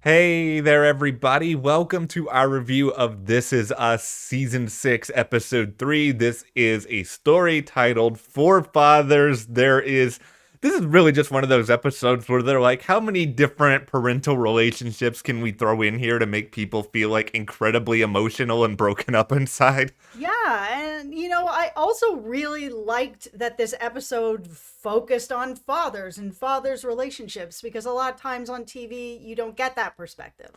Hey there, everybody. Welcome to our review of This Is Us Season 6, Episode 3. This is a story titled Forefathers. This is really just one of those episodes where they're like, how many different parental relationships can we throw in here to make people feel like incredibly emotional and broken up inside? Yeah, and I also really liked that this episode focused on fathers and fathers' relationships because a lot of times on TV you don't get that perspective.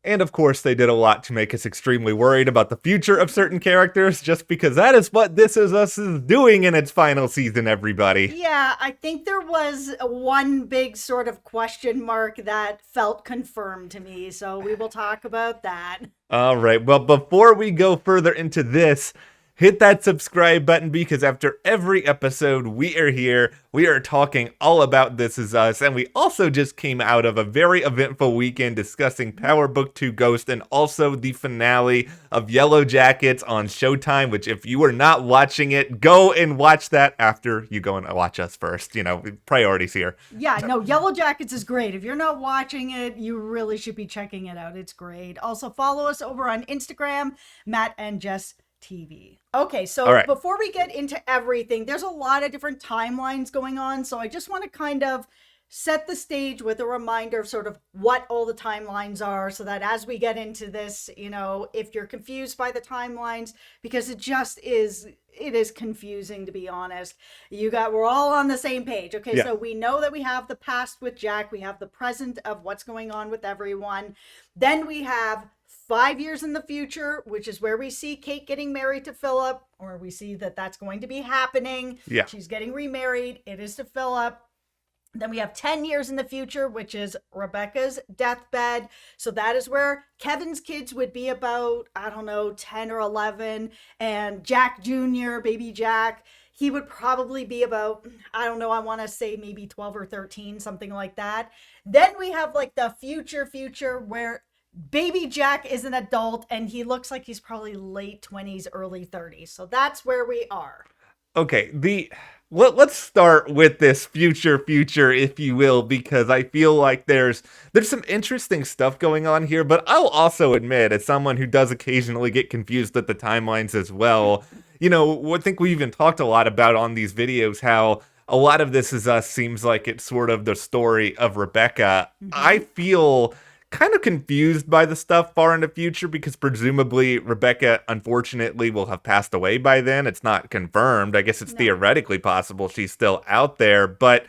And of course, they did a lot to make us extremely worried about the future of certain characters, just because that is what This Is Us is doing in its final season, everybody. Yeah, I think there was one big sort of question mark that felt confirmed to me, so we will talk about that. All right. Well, before we go further into this, hit that subscribe button because after every episode, we are here. We are talking all about This Is Us. And we also just came out of a very eventful weekend discussing Power Book 2 Ghost and also the finale of Yellow Jackets on Showtime, which if you are not watching it, go and watch that after you go and watch us first. Priorities here. Yeah, no, Yellow Jackets is great. If you're not watching it, you really should be checking it out. It's great. Also, follow us over on Instagram, Matt and Jess TV. Okay, All so right. before we get into everything, there's a lot of different timelines going on. So I just want to kind of set the stage with a reminder of sort of what all the timelines are so that as we get into this, if you're confused by the timelines, because it is confusing, to be honest. We're all on the same page. Okay, Yeah. so we know that we have the past with Jack, we have the present of what's going on with everyone. Then we have 5 years in the future, which is where we see Kate getting married to Philip, or we see that that's going to be happening. Yeah. She's getting remarried. It is to Philip. Then we have 10 years in the future, which is Rebecca's deathbed. So that is where Kevin's kids would be about, I don't know, 10 or 11. And Jack Jr., baby Jack, he would probably be about, I don't know, I want to say maybe 12 or 13, something like that. Then we have like the future where baby Jack is an adult and he looks like he's probably late 20s, early 30s. So that's where we are. Okay, let's start with this future, if you will, because I feel like there's some interesting stuff going on here. But I'll also admit, as someone who does occasionally get confused with the timelines as well, I think we even talked a lot about on these videos how a lot of This Is Us seems like it's sort of the story of Rebecca. I Mm-hmm. feel kind of confused by the stuff far in the future because presumably Rebecca unfortunately will have passed away by then. It's not confirmed. I guess it's No. theoretically possible she's still out there, but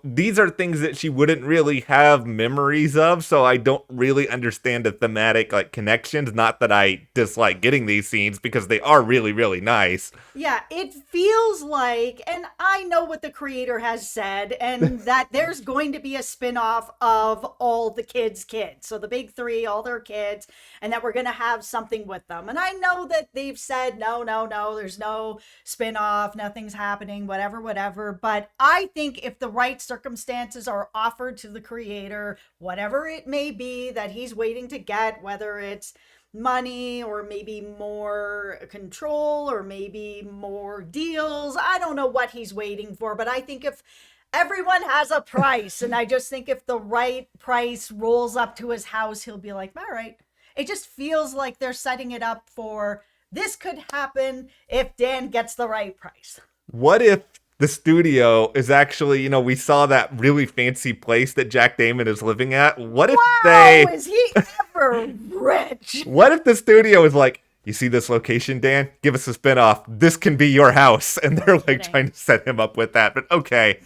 these are things that she wouldn't really have memories of, so I don't really understand the thematic connections. Not that I dislike getting these scenes because they are really, really nice. Yeah, it feels like, and I know what the creator has said, and that there's going to be a spin-off of all the kids. So the big three, all their kids, and that we're going to have something with them. And I know that they've said, no, there's no spin-off, nothing's happening, whatever. But I think if the right circumstances are offered to the creator, whatever it may be that he's waiting to get, whether it's money or maybe more control or maybe more deals. I don't know what he's waiting for, but I think if everyone has a price, and I just think if the right price rolls up to his house, he'll be like, all right. It just feels like they're setting it up for this could happen if Dan gets the right price. What if the studio is actually, we saw that really fancy place that Jack Damon is living at. Wow, is he ever rich? What if the studio is like, you see this location, Dan? Give us a spinoff. This can be your house. And they're like trying to set him up with that. But okay,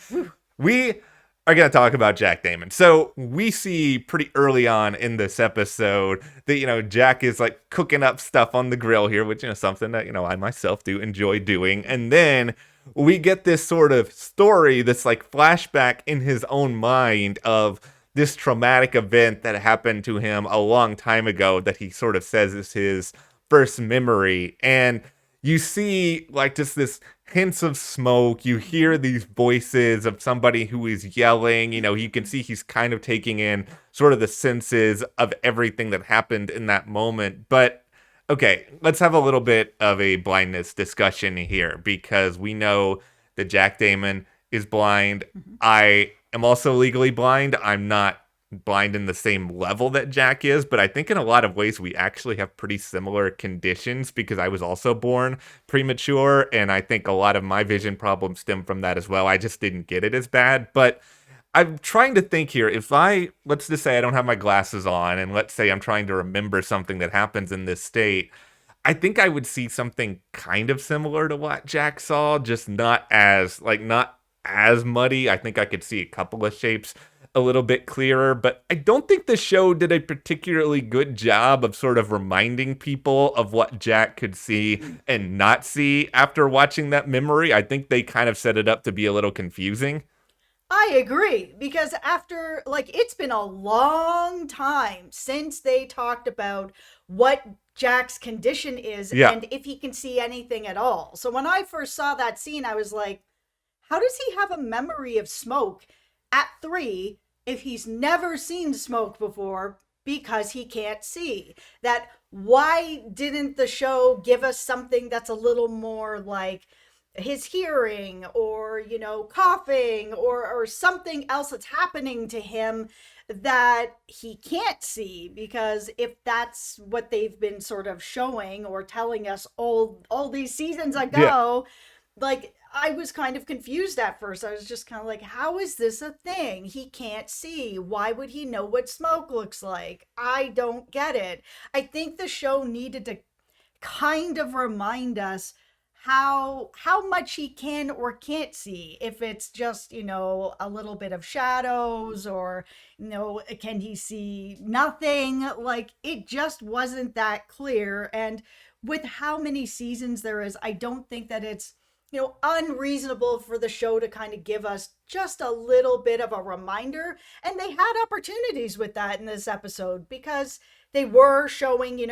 we are going to talk about Jack Damon. So we see pretty early on in this episode that, Jack is like cooking up stuff on the grill here, which, something that, I myself do enjoy doing. And then we get this sort of story, this like flashback in his own mind of this traumatic event that happened to him a long time ago that he sort of says is his first memory. And you see like just this hints of smoke. You hear these voices of somebody who is yelling. You can see he's kind of taking in sort of the senses of everything that happened in that moment. But okay, let's have a little bit of a blindness discussion here because we know that Jack Damon is blind. Mhm. I am also legally blind. I'm not blind in the same level that Jack is, but I think in a lot of ways we actually have pretty similar conditions because I was also born premature, and I think a lot of my vision problems stem from that as well. I just didn't get it as bad, but I'm trying to think here. Let's just say I don't have my glasses on, and let's say I'm trying to remember something that happens in this state, I think I would see something kind of similar to what Jack saw, just not as muddy. I think I could see a couple of shapes a little bit clearer, but I don't think the show did a particularly good job of sort of reminding people of what Jack could see and not see after watching that memory. I think they kind of set it up to be a little confusing. I agree, because after, like, it's been a long time since they talked about what Jack's condition is Yeah. and if he can see anything at all. So when I first saw that scene, I was like, how does he have a memory of smoke at 3 if he's never seen smoke before because he can't see? That why didn't the show give us something that's a little more like his hearing, or coughing, or something else that's happening to him that he can't see? Because if that's what they've been sort of showing or telling us all these seasons ago, like, I was kind of confused at first. I was just kind of like, how is this a thing? He can't see. Why would he know what smoke looks like? I don't get it. I think the show needed to kind of remind us how much he can or can't see. If it's just, a little bit of shadows, or, can he see nothing? Like, it just wasn't that clear. And with how many seasons there is, I don't think that it's, unreasonable for the show to kind of give us just a little bit of a reminder. And they had opportunities with that in this episode, because they were showing,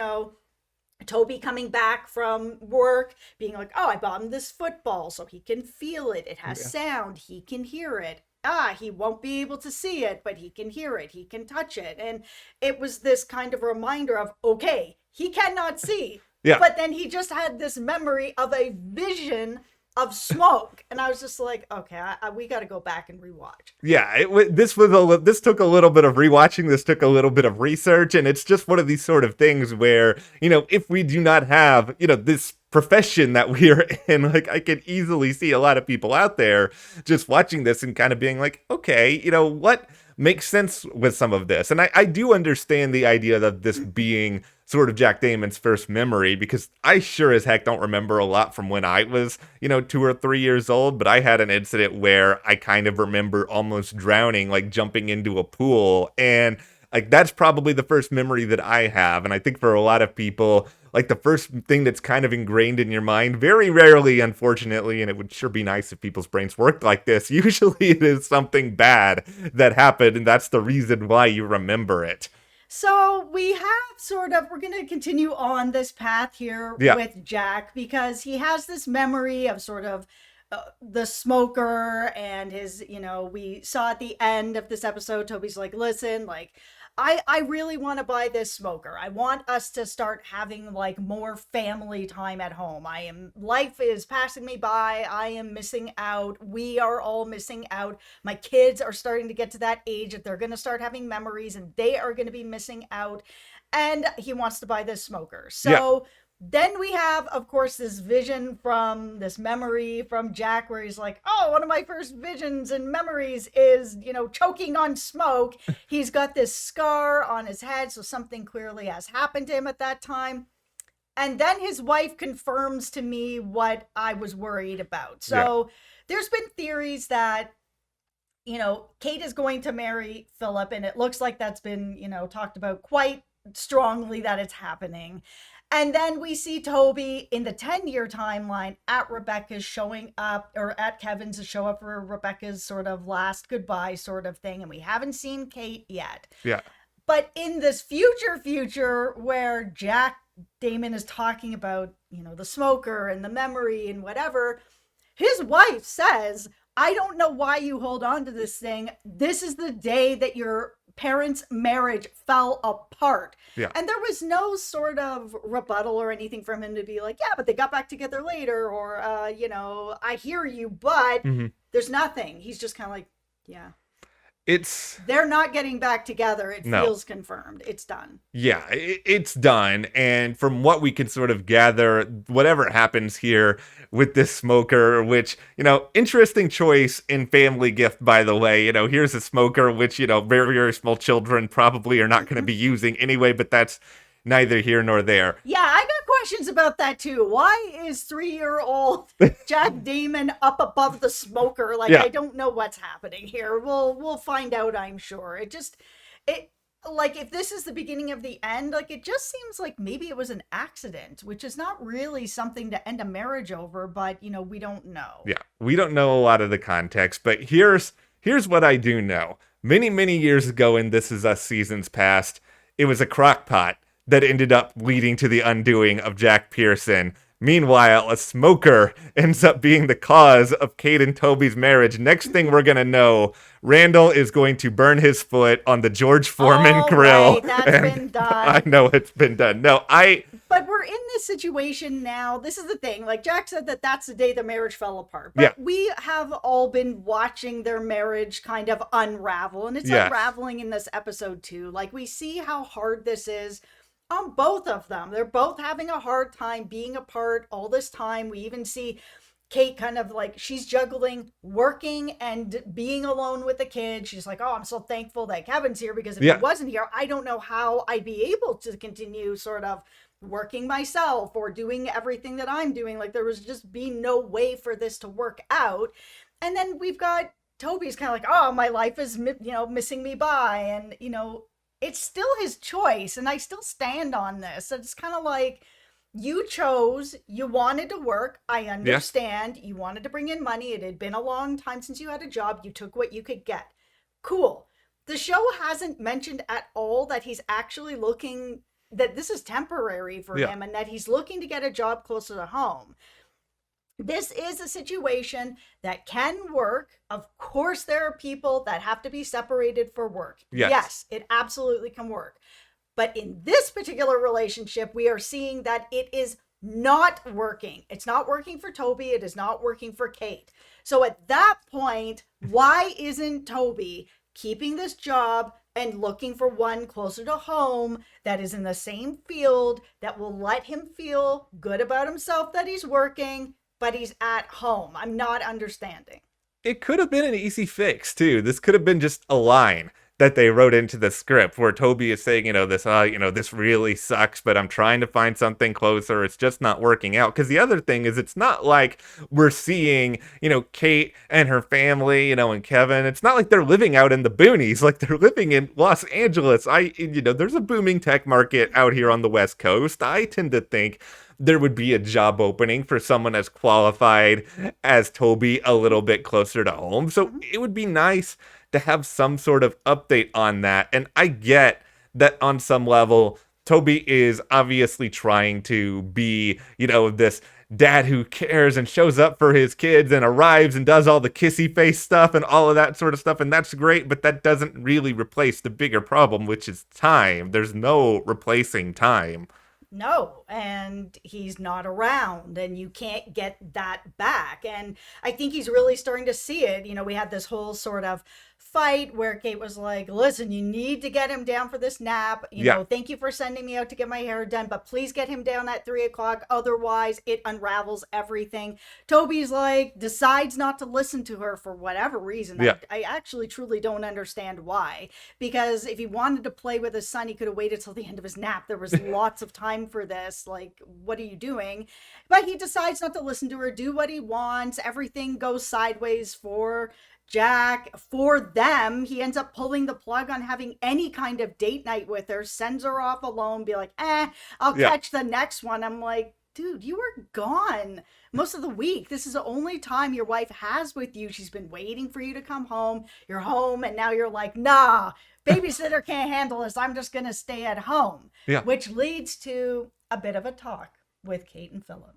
Toby coming back from work, being like, oh, I bought him this football so he can feel it. It has sound. He can hear it. He won't be able to see it, but he can hear it. He can touch it. And it was this kind of reminder of, okay, he cannot see. Yeah. But then he just had this memory of a vision of smoke, and I was just like, okay, we got to go back and rewatch. Yeah, this took a little bit of rewatching. This took a little bit of research, and it's just one of these sort of things where, if we do not have, this profession that we are in, like, I could easily see a lot of people out there just watching this and kind of being like, okay, what makes sense with some of this? And I do understand the idea of this being sort of Jack Damon's first memory, because I sure as heck don't remember a lot from when I was, 2 or 3 years old, but I had an incident where I kind of remember almost drowning, like jumping into a pool, and like that's probably the first memory that I have. And I think for a lot of people, like the first thing that's kind of ingrained in your mind, very rarely, unfortunately, and it would sure be nice if people's brains worked like this, usually it is something bad that happened, and that's the reason why you remember it. So we have we're going to continue on this path here with Jack, because he has this memory of sort of the smoker and his, we saw at the end of this episode, Toby's like, listen, like, I really want to buy this smoker. I want us to start having like more family time at home. Life is passing me by. I am missing out. We are all missing out. My kids are starting to get to that age that they're going to start having memories, and they are going to be missing out. And he wants to buy this smoker. So then we have, of course, this vision from this memory from Jack, where he's like, oh, one of my first visions and memories is, choking on smoke. He's got this scar on his head, so something clearly has happened to him at that time. And then his wife confirms to me what I was worried about. So there's been theories that, Kate is going to marry Philip, and it looks like that's been, talked about quite strongly that it's happening. And then we see Toby in the 10-year timeline at Rebecca's showing up, or at Kevin's to show up for Rebecca's sort of last goodbye sort of thing. And we haven't seen Kate yet. Yeah. But in this future where Jack Damon is talking about, the smoker and the memory and whatever, his wife says, I don't know why you hold on to this thing. This is the day that your parents' marriage fell apart. Yeah. And there was no sort of rebuttal or anything from him to be like, yeah, but they got back together later, or, I hear you, but there's nothing. He's just kind of like, yeah. They're not getting back together. It No. feels confirmed. It's done. Yeah, it's done. And from what we can sort of gather, whatever happens here with this smoker, which, interesting choice in family gift, by the way. Here's a smoker, which, very, very small children probably are not going to be using anyway, but that's neither here nor there. Yeah, I got questions about that too. Why is 3-year-old Jack Damon up above the smoker? Like, Yeah. I don't know what's happening here. We'll find out, I'm sure. It like, if this is the beginning of the end, like, it just seems like maybe it was an accident, which is not really something to end a marriage over, but we don't know. Yeah, we don't know a lot of the context, but here's what I do know. Many, many years ago in This Is Us seasons past, it was a crock pot that ended up leading to the undoing of Jack Pearson. Meanwhile, a smoker ends up being the cause of Kate and Toby's marriage. Next thing we're going to know, Randall is going to burn his foot on the George Foreman grill. Right, that's been done. I know it's been done. But we're in this situation now. This is the thing. Like, Jack said that's the day the marriage fell apart. But we have all been watching their marriage kind of unravel. And it's unraveling in this episode too. Like, we see how hard this is on both of them. They're both having a hard time being apart all this time. We even see Kate kind of like, she's juggling working and being alone with the kid. She's like, oh, I'm so thankful that Kevin's here, because if he wasn't here, I don't know how I'd be able to continue sort of working myself or doing everything that I'm doing. Like, there was just be no way for this to work out. And then we've got Toby's kind of like, oh, my life is, missing me by. And, it's still his choice, and I still stand on this. It's kind of like, you chose, you wanted to work. I understand. You wanted to bring in money. It had been a long time since you had a job. You took what you could get. Cool. The show hasn't mentioned at all that he's actually looking, that this is temporary for him, and that he's looking to get a job closer to home. This is a situation that can work. Of course, there are people that have to be separated for work. Yes, it absolutely can work. But in this particular relationship, we are seeing that it is not working. It's not working for Toby. It is not working for Kate. So at that point, why isn't Toby keeping this job and looking for one closer to home that is in the same field, that will let him feel good about himself that he's working, but he's at home? I'm not understanding. It could have been an easy fix, too. This could have been just a line that they wrote into the script where Toby is saying, this really sucks, but I'm trying to find something closer. It's just not working out. Because the other thing is, it's not like we're seeing, Kate and her family, and Kevin. It's not like they're living out in the boonies. Like, they're living in Los Angeles. There's a booming tech market out here on the West Coast. I tend to think there would be a job opening for someone as qualified as Toby a little bit closer to home. So it would be nice to have some sort of update on that. And I get that on some level, Toby is obviously trying to be, this dad who cares and shows up for his kids and arrives and does all the kissy face stuff and all of that sort of stuff. And that's great, but that doesn't really replace the bigger problem, which is time. There's no replacing time. No, and he's not around, and you can't get that back. And I think he's really starting to see it. We had this whole sort of fight where Kate was like, listen, you need to get him down for this nap. Thank you for sending me out to get my hair done, but please get him down at 3:00. Otherwise, it unravels everything. Toby's like, decides not to listen to her for whatever reason. I actually truly don't understand why. Because if he wanted to play with his son, he could have waited till the end of his nap. There was lots of time for this. Like, what are you doing? But he decides not to listen to her, do what he wants. Everything goes sideways for Jack, for them. He ends up pulling the plug on having any kind of date night with her, sends her off alone, be like, I'll catch the next one. I'm like, dude, you were gone most of the week. This is the only time your wife has with you. She's been waiting for you to come home. You're home, and now you're like, nah, babysitter can't handle this. I'm just going to stay at home. Which leads to a bit of a talk with Kate and Phillip.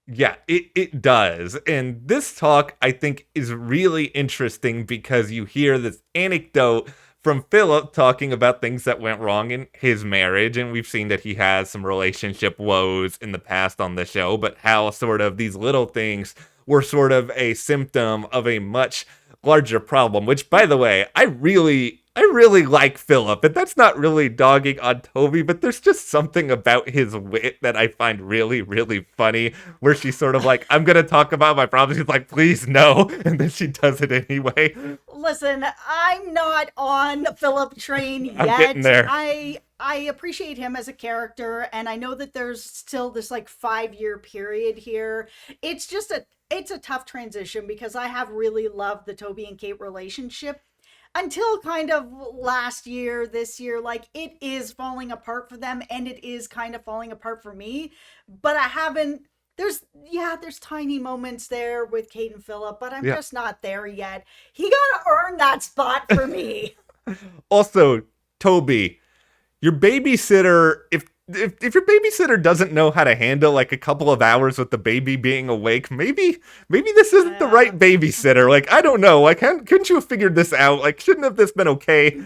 Yeah, it does. And this talk, I think, is really interesting because you hear this anecdote from Phillip talking about things that went wrong in his marriage. And we've seen that he has some relationship woes in the past on the show, but how sort of these little things were sort of a symptom of a much larger problem, which, by the way, I really like Philip, and that's not really dogging on Toby, but there's just something about his wit that I find really, really funny, where she's sort of like, I'm going to talk about my problems. He's like, please, no. And then she does it anyway. Listen, I'm not on the Philip train yet. I'm getting there. I appreciate him as a character, and I know that there's still this like 5-year period here. It's a tough transition because I have really loved the Toby and Kate relationship until kind of last year, this year. Like, it is falling apart for them, and it is kind of falling apart for me, but I haven't. There's tiny moments there with Kate and Phillip, but I'm just not there yet. He gotta earn that spot for me. Also, Toby, your babysitter, if your babysitter doesn't know how to handle like a couple of hours with the baby being awake, maybe this isn't the right babysitter. Like, I don't know. Like, couldn't you have figured this out? Like, shouldn't have this been okay?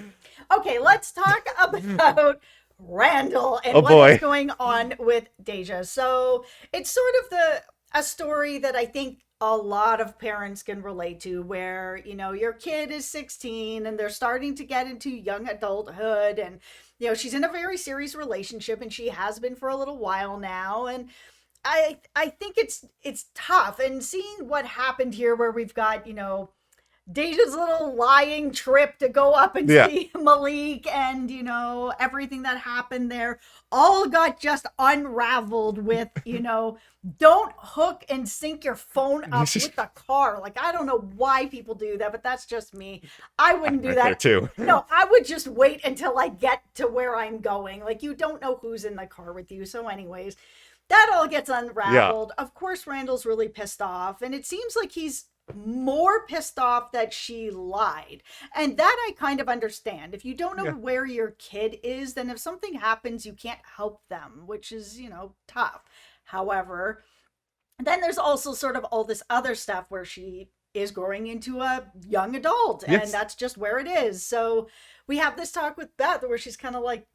Okay, let's talk about Randall and what is going on with Deja. So it's sort of a story that I think a lot of parents can relate to, where, you know, your kid is 16 and they're starting to get into young adulthood, and, you know, she's in a very serious relationship, and she has been for a little while now. And I think it's tough. And seeing what happened here, where we've got, you know, Deja's little lying trip to go up and see Malik, and, you know, everything that happened there all got just unraveled with, you know, don't hook and sync your phone up with the car. Like, I don't know why people do that, but that's just me. I wouldn't do that too. No, I would just wait until I get to where I'm going. Like, you don't know who's in the car with you. So anyways, that all gets unraveled. Of course, Randall's really pissed off, and it seems like he's more pissed off that she lied. And that I kind of understand. If you don't know where your kid is, then if something happens, you can't help them, which is, you know, tough. However, then there's also sort of all this other stuff where she is growing into a young adult, and that's just where it is. So we have this talk with Beth where she's kind of like,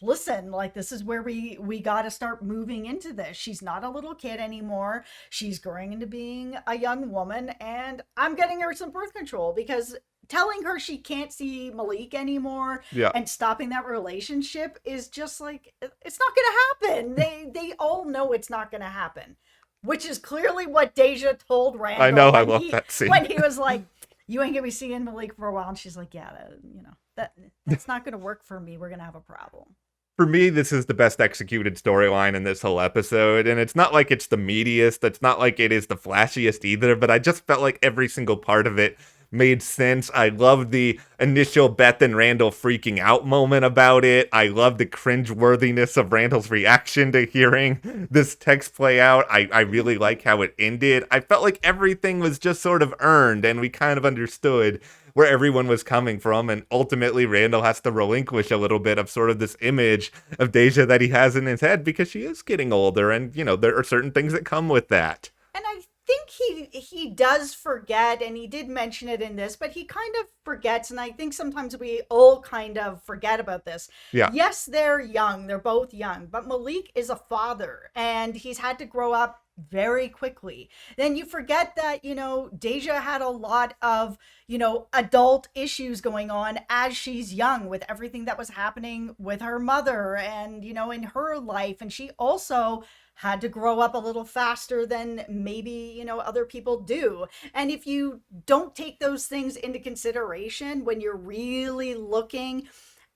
listen, like, this is where we got to start moving into this. She's not a little kid anymore. She's growing into being a young woman, and I'm getting her some birth control, because telling her she can't see Malik anymore and stopping that relationship is just like, it's not going to happen. They all know it's not going to happen, which is clearly what Deja told Randall. I know, I love that scene. When he was like, you ain't going to be seeing Malik for a while. And she's like, yeah, you know, that's not going to work for me. We're going to have a problem. For me, this is the best executed storyline in this whole episode, and it's not like it's the meatiest, it's not like it is the flashiest either, but I just felt like every single part of it made sense. I loved the initial Beth and Randall freaking out moment about it. I loved the cringeworthiness of Randall's reaction to hearing this text play out. I really like how it ended. I felt like everything was just sort of earned, and we kind of understood where everyone was coming from, and ultimately Randall has to relinquish a little bit of sort of this image of Deja that he has in his head, because she is getting older, and, you know, there are certain things that come with that. And I think he does forget, and he did mention it in this, but he kind of forgets, and I think sometimes we all kind of forget about this. Yeah. Yes, they're young, they're both young, but Malik is a father, and he's had to grow up very quickly. Then you forget that, you know, Deja had a lot of, you know, adult issues going on as she's young, with everything that was happening with her mother and, you know, in her life. And she also had to grow up a little faster than maybe, you know, other people do. And if you don't take those things into consideration when you're really looking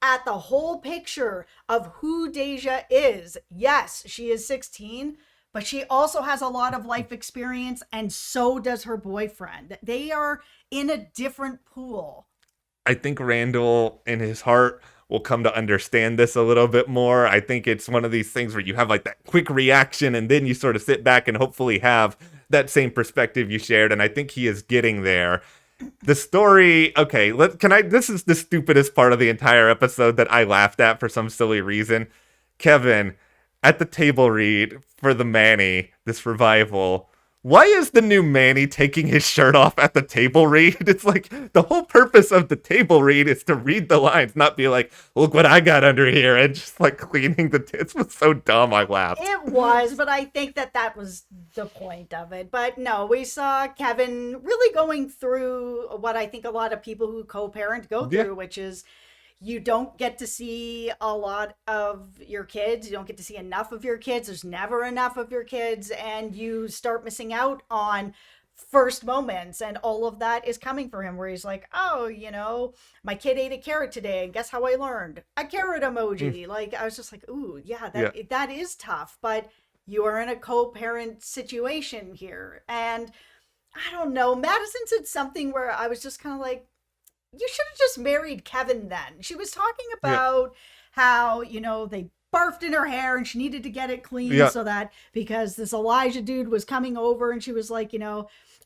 at the whole picture of who Deja is, yes, she is 16, but she also has a lot of life experience, and so does her boyfriend. They are in a different pool. I think Randall, in his heart, will come to understand this a little bit more. I think it's one of these things where you have like that quick reaction, and then you sort of sit back and hopefully have that same perspective you shared, and I think he is getting there. The story, okay, this is the stupidest part of the entire episode that I laughed at for some silly reason. Kevin, at the table read for the Manny, this revival, why is the new Manny taking his shirt off at the table read? It's like the whole purpose of the table read is to read the lines, not be like, look what I got under here, and just like cleaning the tits was so dumb. I laughed. It was, but I think that was the point of it. But no, we saw Kevin really going through what I think a lot of people who co-parent go through, which is you don't get to see a lot of your kids. You don't get to see enough of your kids. There's never enough of your kids. And you start missing out on first moments. And all of that is coming for him where he's like, oh, my kid ate a carrot today. And guess how I learned? A carrot emoji. Like, I was just like, ooh, that is tough. But you are in a co-parent situation here. And I don't know. Madison said something where I was just kind of like, you should have just married Kevin then. She was talking about how, they barfed in her hair and she needed to get it clean so that because this Elijah dude was coming over and she was like,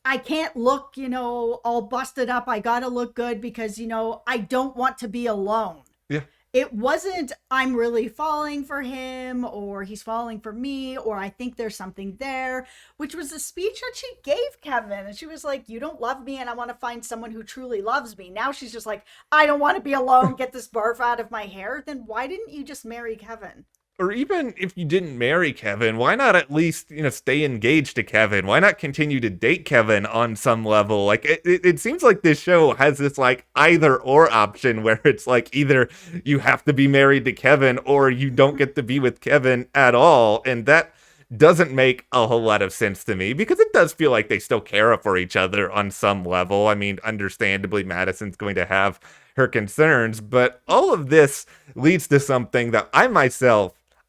I can't look, all busted up. I got to look good because, I don't want to be alone. Yeah. It wasn't, I'm really falling for him or he's falling for me or I think there's something there, which was the speech that she gave Kevin. And she was like, you don't love me and I want to find someone who truly loves me. Now she's just like, I don't want to be alone, get this barf out of my hair. Then why didn't you just marry Kevin? Or even if you didn't marry Kevin, why not at least, stay engaged to Kevin? Why not continue to date Kevin on some level? Like, it seems like this show has this, like, either or option where it's like either you have to be married to Kevin or you don't get to be with Kevin at all. And that doesn't make a whole lot of sense to me because it does feel like they still care for each other on some level. I mean, understandably, Madison's going to have her concerns, but all of this leads to something that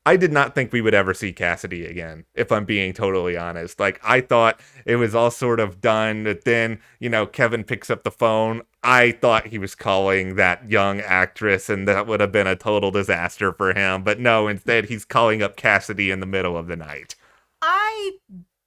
I did not think we would ever see Cassidy again, if I'm being totally honest. Like, I thought it was all sort of done, but then, Kevin picks up the phone. I thought he was calling that young actress, and that would have been a total disaster for him. But no, instead, he's calling up Cassidy in the middle of the night. I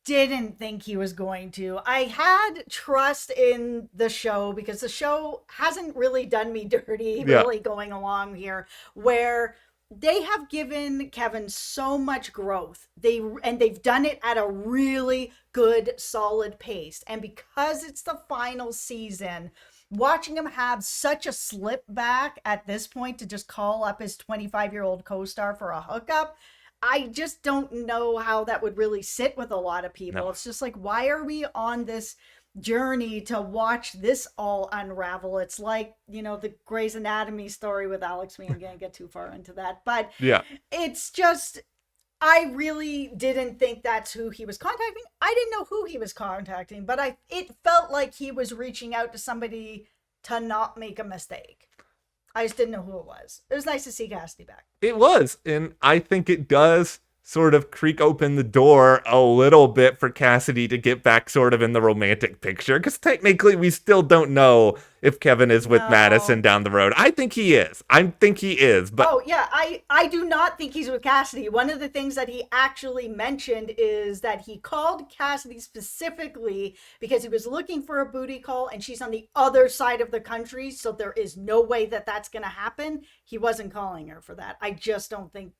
didn't think he was going to. I had trust in the show because the show hasn't really done me dirty, really going along here, where they have given Kevin so much growth. They've done it at a really good, solid pace. And because it's the final season, watching him have such a slip back at this point to just call up his 25-year-old co-star for a hookup, I just don't know how that would really sit with a lot of people. No. It's just like, why are we on this journey to watch this all unravel? It's like, the Grey's Anatomy story with Alex. We ain't gonna get too far into that, but it's just, I really didn't think that's who he was contacting. I didn't know who he was contacting, but it felt like he was reaching out to somebody to not make a mistake. I just didn't know who it was. It was nice to see Cassidy back. It was, and I think it does sort of creak open the door a little bit for Cassidy to get back sort of in the romantic picture, because technically we still don't know if Kevin is with Madison down the road. I think he is. But oh yeah, I do not think he's with Cassidy. One of the things that he actually mentioned is that he called Cassidy specifically because he was looking for a booty call and she's on the other side of the country, so there is no way that that's going to happen. He wasn't calling her for that. I just don't think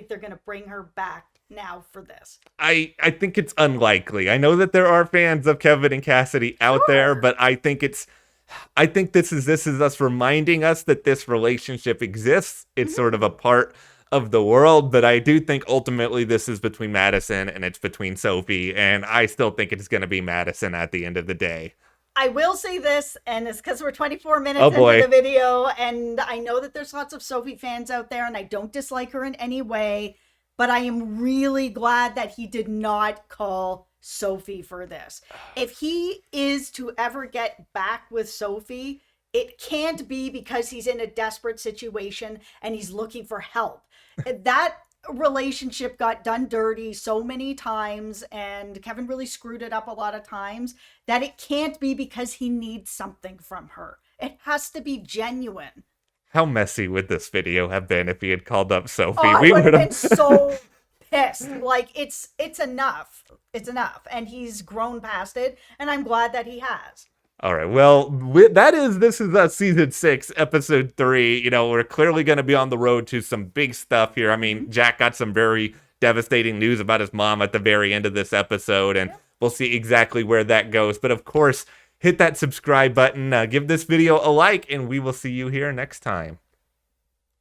they're going to bring her back now for this. I think it's unlikely. I know that there are fans of Kevin and Cassidy out there, but I think this is us reminding us that this relationship exists. It's sort of a part of the world, but I do think ultimately this is between Madison and it's between Sophie, and I still think it's going to be Madison at the end of the day. I will say this, and it's because we're 24 minutes into the video, and I know that there's lots of Sophie fans out there, and I don't dislike her in any way, but I am really glad that he did not call Sophie for this. If he is to ever get back with Sophie, it can't be because he's in a desperate situation and he's looking for help. That relationship got done dirty so many times, and Kevin really screwed it up a lot of times, that it can't be because he needs something from her. It has to be genuine. How messy would this video have been if he had called up Sophie? We would have been so pissed. Like, it's enough. It's enough. And he's grown past it, and I'm glad that he has. All right, well, this is season 6, episode 3. We're clearly going to be on the road to some big stuff here. I mean, Jack got some very devastating news about his mom at the very end of this episode, and we'll see exactly where that goes. But of course, hit that subscribe button, give this video a like, and we will see you here next time.